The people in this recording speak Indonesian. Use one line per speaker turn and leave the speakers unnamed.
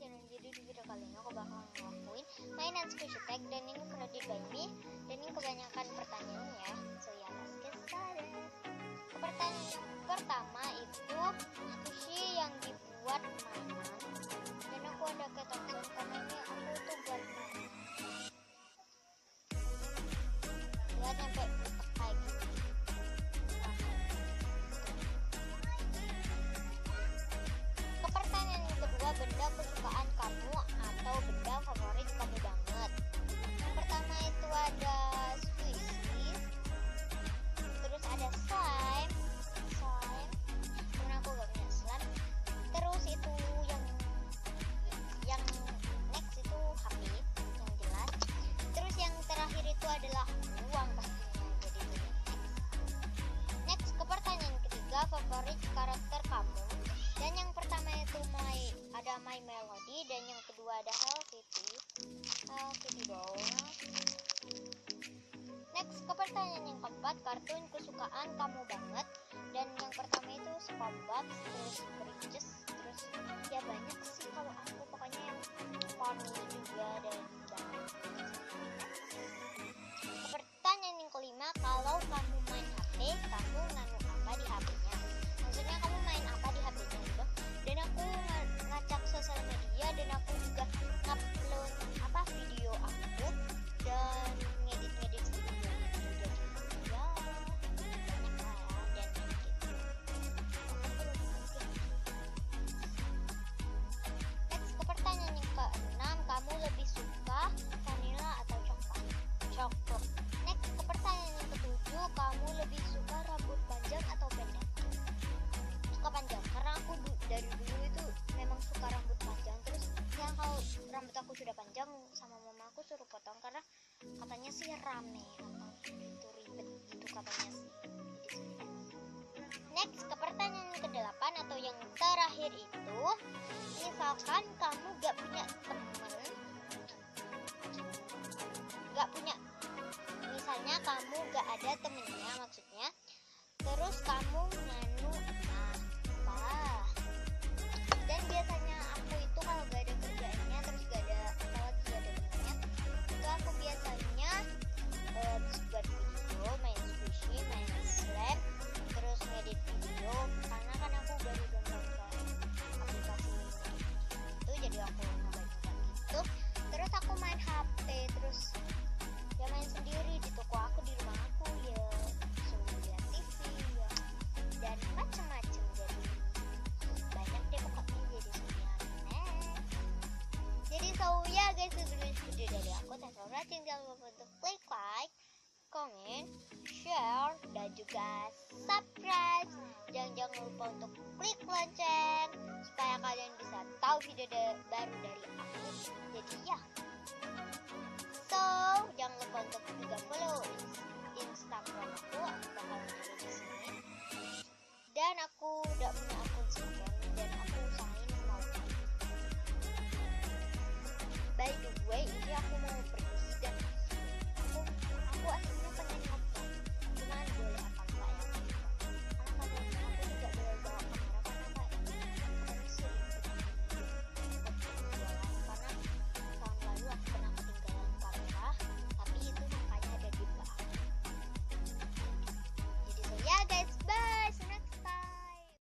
channel. Jadi di video kali ini aku bakal ngelakuin mainan squishy tag, dan ini created by me, dan ini kebanyakan pertanyaannya ya. So ya, let's get started. Pertanyaan yang pertama itu squishy yang dibuat mainan, dan aku ada ketakutan karena ini aku tuh buat mainan. Lihat sampai kayak gini. Pertanyaan yang kedua, benda kesukaan kamu atau benda favorit kamu banget. Yang pertama itu ada squishy, terus ada slime karena aku gak punya slime. Terus itu yang next itu HP yang jelas. Terus yang terakhir itu adalah uang pastinya. Jadi itu next ke pertanyaan ketiga, favorit karakter kamu. Dan yang pertama itu ada My Melody, dan yang kedua ada Hello Kitty doll. Next ke pertanyaan yang keempat, kartun kesukaan kamu banget. Dan yang pertama itu SpongeBob, terus Bridges, terus ya banyak sih kalau aku, pokoknya yang funny juga dan banyak. Pertanyaan yang kelima, kalau kamu main HP, kamu nano apa di HP-nya? Maksudnya kamu main apa di HP-nya gitu. Dan aku ngacak sosial media, dan aku juga ngupload video aku dan ngedit video gitu. Jadi ya banyak lah ya, dan gitu. Next ke pertanyaan yang keenam, kamu lebih suka vanilla atau coklat? Next ke pertanyaan yang ketujuh, kamu lebih suka rambut panjang atau pendek? Suka panjang, karena aku dari dulu itu memang suka rambut panjang. Terus yang kalau rambut aku sudah panjang sama mama aku suruh potong, karena katanya sih rame atau itu ribet gitu katanya sih. Next ke pertanyaan yang ke-8 atau yang terakhir itu, misalkan kamu gak punya temen, misalnya kamu gak ada temennya maksudnya, terus kamu nganu apa? Dan biasanya aku itu kalau gak ada kerjaannya, terus gak ada temennya, itu aku biasanya buat video, main squishy, main slime, terus ngedit video. Karena kan aku baru download aplikasi itu, jadi aku nyoba-nyoba gitu. Terus aku main HP, terus ya main sendiri di toko aku, di rumah aku ya, suruh lihat TV ya, dan macam-macam. Jadi banyak deh pokoknya, jadi semuanya aneh. Jadi so ya guys, itu dulu video dari aku. Thanks for watching. Jangan lupa untuk klik like, comment, share, dan juga subscribe. Jangan lupa untuk klik lonceng supaya kalian bisa tahu video baru dari aku. Jadi ya, so jangan lupa untuk juga follow Instagram aku bakal ada di sini. Dan aku udah punya